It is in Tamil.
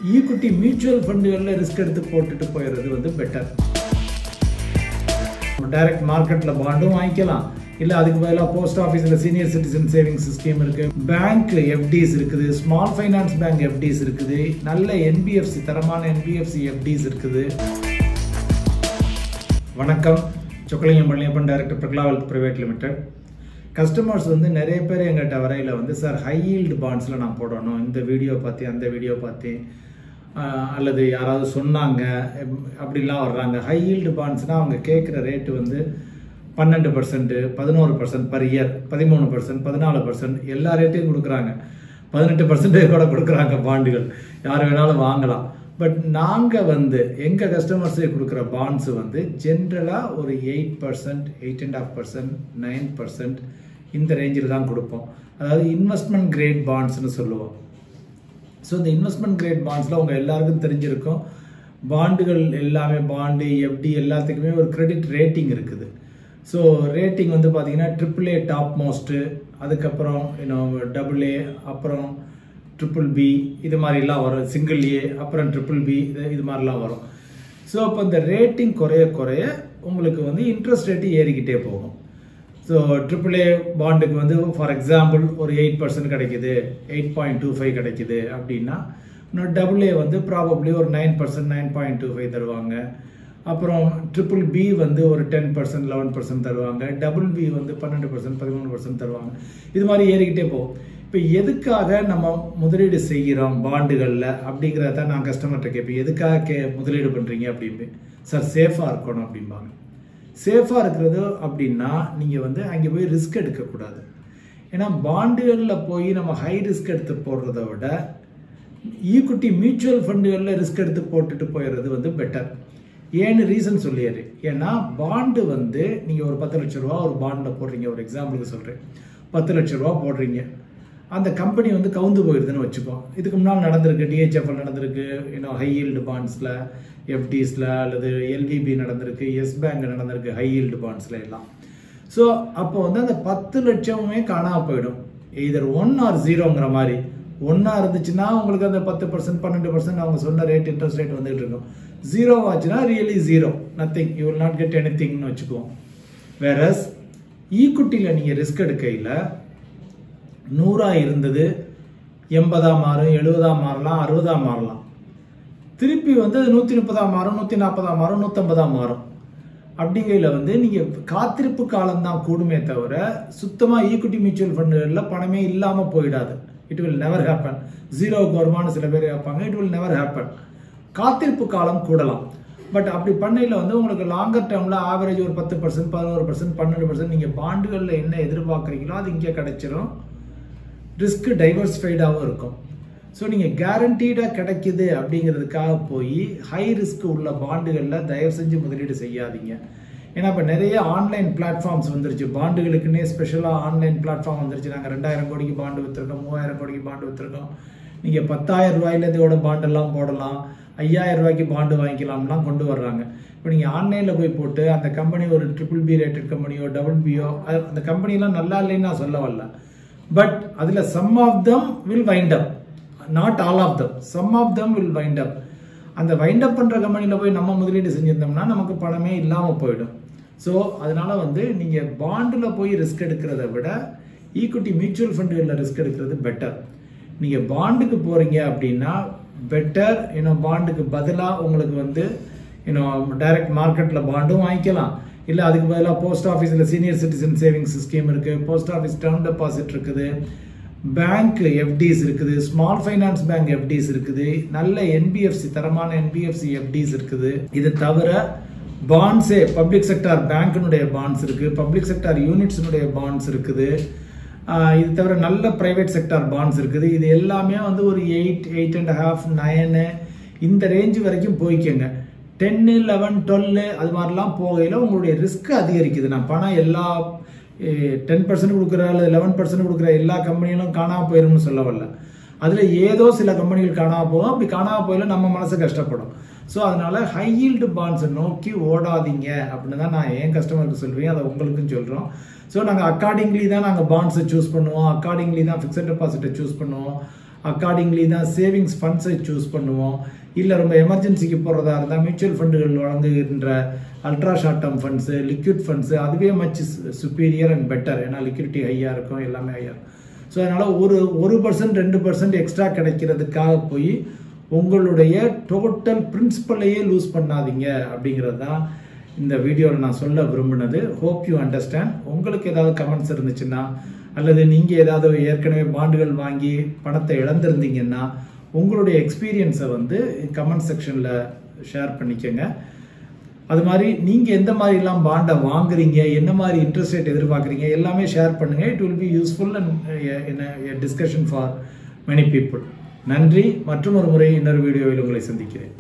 ஈக்விட்டி மியூச்சுவல் ஃபண்டுகளில் ரிஸ்க் எடுத்து போட்டுட்டு போயிடுறது வந்து பெட்டர். டைரக்ட் மார்க்கெட்டில் பாண்டும் வாங்கிக்கலாம், இல்லை அதுக்கு பதிலாக போஸ்ட் ஆஃபீஸில் சீனியர் சிட்டிசன் சேவிங்ஸ் ஸ்கீம் இருக்குது, பேங்க் எஃப்டிஸ் இருக்குது, ஸ்மால் ஃபைனான்ஸ் பேங்க் எஃப்டிஸ் இருக்குது, நல்ல என்பிஎஃப்சி தரமான என்பிஎஃப்சி எஃப்டிஸ் இருக்குது. வணக்கம், Chockalingam Palaniappan, director பிரக்லா wealth private limited. Customers வந்து நிறைய பேர் எங்கிட்ட வரையில் வந்து சார் ஹை ஈல்டு பாண்ட்ஸில் நான் போடணும், இந்த வீடியோ பார்த்து அந்த வீடியோ பார்த்து அல்லது யாராவது சொன்னாங்க அப்படிலாம் வர்றாங்க. ஹை ஈல்டு பாண்ட்ஸ்னால் அவங்க கேட்குற ரேட்டு வந்து 12%, 11% பர் இயர், 13%, 14%, எல்லா ரேட்டையும் கொடுக்குறாங்க. 18% கூட கொடுக்குறாங்க பாண்டுகள், யார் வேணாலும் வாங்கலாம். பட் நாங்கள் வந்து எங்கள் கஸ்டமர்ஸுக்கு கொடுக்குற பாண்ட்ஸு வந்து ஜென்ரலாக ஒரு 8%, 8.5%, 9% இந்த ரேஞ்சில் தான் கொடுப்போம். அதாவது இன்வெஸ்ட்மெண்ட் கிரேட் பாண்ட்ஸ்னு சொல்லுவோம். ஸோ இந்த இன்வெஸ்ட்மெண்ட் கிரேட் பாண்ட்ஸில் உங்கள் எல்லாருக்கும் தெரிஞ்சிருக்கும், பாண்டுகள் எல்லாமே, பாண்டு எஃப்டி எல்லாத்துக்குமே ஒரு கிரெடிட் ரேட்டிங் இருக்குது. ஸோ ரேட்டிங் வந்து பார்த்தீங்கன்னா AAA டாப் மோஸ்ட்டு, அதுக்கப்புறம் AA, அப்புறம் BBB, இது மாதிரிலாம் வரும், சிங்கிள் A, அப்புறம் BBB, இது மாதிரிலாம் வரும். ஸோ அப்போ இந்த ரேட்டிங் குறைய குறைய உங்களுக்கு வந்து இன்ட்ரெஸ்ட் ரேட்டு ஏறிக்கிட்டே போகும். ஸோ AAA பாண்டுக்கு வந்து ஃபார் எக்ஸாம்பிள் ஒரு 8% கிடைக்குது, 8.25 கிடைக்குது அப்படின்னா, இன்னும் AA வந்து ப்ராபப்ளி ஒரு 9%, 9.25 தருவாங்க. அப்புறம் BBB வந்து ஒரு 10%, 11% தருவாங்க. BB வந்து 12%, 13% தருவாங்க. இது மாதிரி ஏறிக்கிட்டே போகும். இப்போ எதுக்காக நம்ம முதலீடு செய்கிறோம் பாண்டுகளில் அப்படிங்கிறத நான் கஸ்டமர்கிட்ட கேட்பேன். எதுக்காக முதலீடு பண்ணுறீங்க அப்படின்னு. சார் சேஃபாக இருக்கணும் அப்படிம்பாங்க. சேஃபாக இருக்கிறது அப்படின்னா நீங்கள் வந்து அங்கே போய் ரிஸ்க் எடுக்கக்கூடாது. ஏன்னா பாண்டுகளில் போய் நம்ம ஹை ரிஸ்க் எடுத்து போடுறத விட ஈக்விட்டி மியூச்சுவல் ஃபண்டுகளில் ரிஸ்க் எடுத்து போட்டுட்டு போயிடுறது வந்து பெட்டர். ஏன்னு ரீசன் சொல்லிடுறேன். ஏன்னா பாண்டு வந்து நீங்கள் ஒரு 10 லட்ச ரூபா ஒரு பாண்டில் போடுறீங்க, ஒரு எக்ஸாம்பிளுக்கு சொல்கிறேன், 10 லட்ச ரூபா போடுறீங்க, அந்த கம்பெனி வந்து கவுந்து போயிடுதுன்னு வச்சுப்போம். இதுக்கு முன்னால் நடந்திருக்கு, டிஹெச்எஃப்எல் நடந்திருக்கு, ஹை ஈல்டு பாண்ட்ஸில், எஃப்டிஸில், அல்லது எல்விபி நடந்திருக்கு, எஸ் பேங்க் நடந்திருக்கு, ஹை ஈல்டு பாண்ட்ஸில் எல்லாம். ஸோ அப்போ வந்து அந்த 10 லட்சமுமே காணாமல் போயிடும். இதர் 1 or 0ங்கிற மாதிரி. 1 இருந்துச்சுன்னா உங்களுக்கு அந்த 10%, 12% அவங்க சொன்ன ரேட், இன்ட்ரெஸ்ட் ரேட் வந்துகிட்டு இருக்கும். 0 ஆச்சுன்னா really 0, nothing, you will not get எனிதிங்னு வச்சுக்குவோம். வேறஸ் ஈக்விட்டியில் நீங்கள் ரிஸ்க் எடுக்கையில் 100 இருந்தது 80 மாறும், 70 மாறலாம், 60 மாறலாம். திருப்பி வந்து 130 மாறும், 140 மாறும், 150 மாறும். அப்படிங்கையில் வந்து நீங்கள் காத்திருப்பு காலம்தான் கூடுமே தவிர சுத்தமாக ஈக்விட்டி மியூச்சுவல் ஃபண்டுகளில் பணமே இல்லாமல் போயிடாது. It will never happen. 0க்கு வருமானு சில பேர் கேட்பாங்க. It will never happen. காத்திருப்பு காலம் கூடலாம். பட் அப்படி பண்ணையில் வந்து உங்களுக்கு லாங்கர் டேர்மில் ஆவரேஜ் ஒரு 10%, 11%, 12% நீங்கள் பாண்டுகளில் என்ன எதிர்பார்க்குறீங்களோ அது இங்கே கிடைச்சிரும். ரிஸ்க் டைவர்சிஃபைடாகவும் இருக்கும். ஸோ நீங்கள் கேரண்டீடாக கிடைக்குது அப்படிங்கிறதுக்காக போய் ஹை ரிஸ்க் உள்ள பாண்டுகளில் தயவு செஞ்சு முதலீடு செய்யாதீங்க. ஏன்னா இப்போ நிறைய ஆன்லைன் பிளாட்ஃபார்ம்ஸ் வந்துருச்சு, பாண்டுகளுக்குன்னே ஸ்பெஷலாக ஆன்லைன் பிளாட்ஃபார்ம் வந்துருச்சு. நாங்கள் 2000 கோடிக்கு பாண்டு விற்றுருக்கோம், 3000 கோடிக்கு பாண்டு விற்றுருக்கோம். நீங்கள் 10,000 ரூபாயிலேருந்தோட பாண்டெல்லாம் போடலாம், 5000 ரூபாய்க்கு பாண்டு வாங்கிக்கலாம்லாம் கொண்டு வர்றாங்க. இப்போ நீங்கள் ஆன்லைனில் போய் போட்டு அந்த கம்பெனி ஒரு BBB ரேட்டட் கம்பெனியோ, BBBயோ, அந்த கம்பெனிலாம் நல்லா இல்லைன்னு நான் சொல்ல வரல. பட் அதில் some of them will wind up, not all of them, some of them will wind up. அந்த வைண்ட் அப் பண்ணுற கம்பெனியில் போய் நம்ம முதலீடு செஞ்சிருந்தோம்னா நமக்கு பணமே இல்லாமல் போயிடும். ஸோ அதனால வந்து நீங்கள் பாண்டில் போய் ரிஸ்க் எடுக்கிறத விட ஈக்விட்டி மியூச்சுவல் ஃபண்டுகளில் ரிஸ்க் எடுக்கிறது பெட்டர். நீங்கள் பாண்டுக்கு போகிறீங்க அப்படின்னா பெட்டர். பாண்டுக்கு பதிலாக உங்களுக்கு வந்து டைரக்ட் மார்க்கெட்டில் பாண்டும் வாங்கிக்கலாம், இல்லை அதுக்கு பதிலாக போஸ்ட் ஆஃபீஸில் சீனியர் சிட்டிசன் சேவிங்ஸ் ஸ்கீம் இருக்குது, போஸ்ட் ஆஃபீஸ் டேர்ம் டெபாசிட் இருக்குது, பேங்க் எஃப்டிஸ் இருக்குது, ஸ்மால் ஃபைனான்ஸ் பேங்க் எஃப்டிஸ் இருக்குது, நல்ல என்பிஎஃப்சி தரமான என்பிஎஃப்சி எஃப்டிஸ் இருக்குது. இது தவிர பாண்ட்ஸே பப்ளிக் செக்டார் பேங்க்கினுடைய பாண்ட்ஸ் இருக்குது, பப்ளிக் செக்டார் யூனிட்ஸினுடைய பாண்ட்ஸ் இருக்குது. இது தவிர நல்ல பிரைவேட் செக்டார் பாண்ட்ஸ் இருக்குது. இது எல்லாமே வந்து ஒரு 8, 8.5, 9 இந்த ரேஞ்சு வரைக்கும் போய்க்கோங்க. 10, 11, 12 அது மாதிரிலாம் போகையில் உங்களுடைய ரிஸ்க் அதிகரிக்குது. நான் பணம் எல்லா 10% கொடுக்குற அல்லது 11% கொடுக்குற எல்லா கம்பெனிகளும் காணாமல் போயிடும்னு சொல்ல வரல. அதில் ஏதோ சில கம்பெனிகள் காணாமல் போகும். அப்படி காணாமல் போயில நம்ம மனசு கஷ்டப்படும். ஸோ அதனால ஹை ஈல்டு பாண்ட்ஸை நோக்கி ஓடாதீங்க அப்படின்னு தான் நான் என் கஸ்டமருக்கு சொல்வேன். அதை உங்களுக்கும் சொல்கிறோம். ஸோ நாங்கள் அக்கார்டிங்லி தான் நாங்கள் பாண்ட்ஸை சூஸ் பண்ணுவோம், அக்கார்டிங்லி தான் ஃபிக்ஸட் டெபாசிட்டை சூஸ் பண்ணுவோம், அக்கார்டிங்லி தான் சேவிங்ஸ் ஃபண்ட்ஸை சூஸ் பண்ணுவோம். இல்லை ரொம்ப எமர்ஜென்சிக்கு போகிறதா இருந்தால் மியூச்சுவல் ஃபண்டுகள் வழங்குகின்ற ultra short term funds, liquid funds அதுவே மச் சுப்பீரியர் அண்ட் பெட்டர். ஏன்னா லிக்விடிட்டி ஹையாக இருக்கும், எல்லாமே ஹையாக இருக்கும். ஸோ அதனால் 1% 2% எக்ஸ்ட்ரா கிடைக்கிறதுக்காக போய் உங்களுடைய டோட்டல் பிரின்சிபலையே லூஸ் பண்ணாதீங்க அப்படிங்கிறது தான் இந்த வீடியோவில் நான் சொல்ல விரும்பினது. Hope you understand. உங்களுக்கு ஏதாவது கமெண்ட்ஸ் இருந்துச்சுன்னா, அல்லது நீங்கள் ஏதாவது ஏற்கனவே பாண்டுகள் வாங்கி பணத்தை இழந்திருந்தீங்கன்னா உங்களுடைய எக்ஸ்பீரியன்ஸை வந்து கமெண்ட் செக்ஷனில் ஷேர் பண்ணிக்கோங்க. அது மாதிரி நீங்கள் எந்த மாதிரிலாம் பாண்டை வாங்குறீங்க, என்ன மாதிரி இன்ட்ரெஸ்ட் ரேட் எதிர்பார்க்குறீங்க, எல்லாமே ஷேர் பண்ணுங்கள். It will be useful and discussion for many people. நன்றி. மற்றும் ஒரு முறை இன்னொரு வீடியோவில் உங்களை சந்திக்கிறேன்.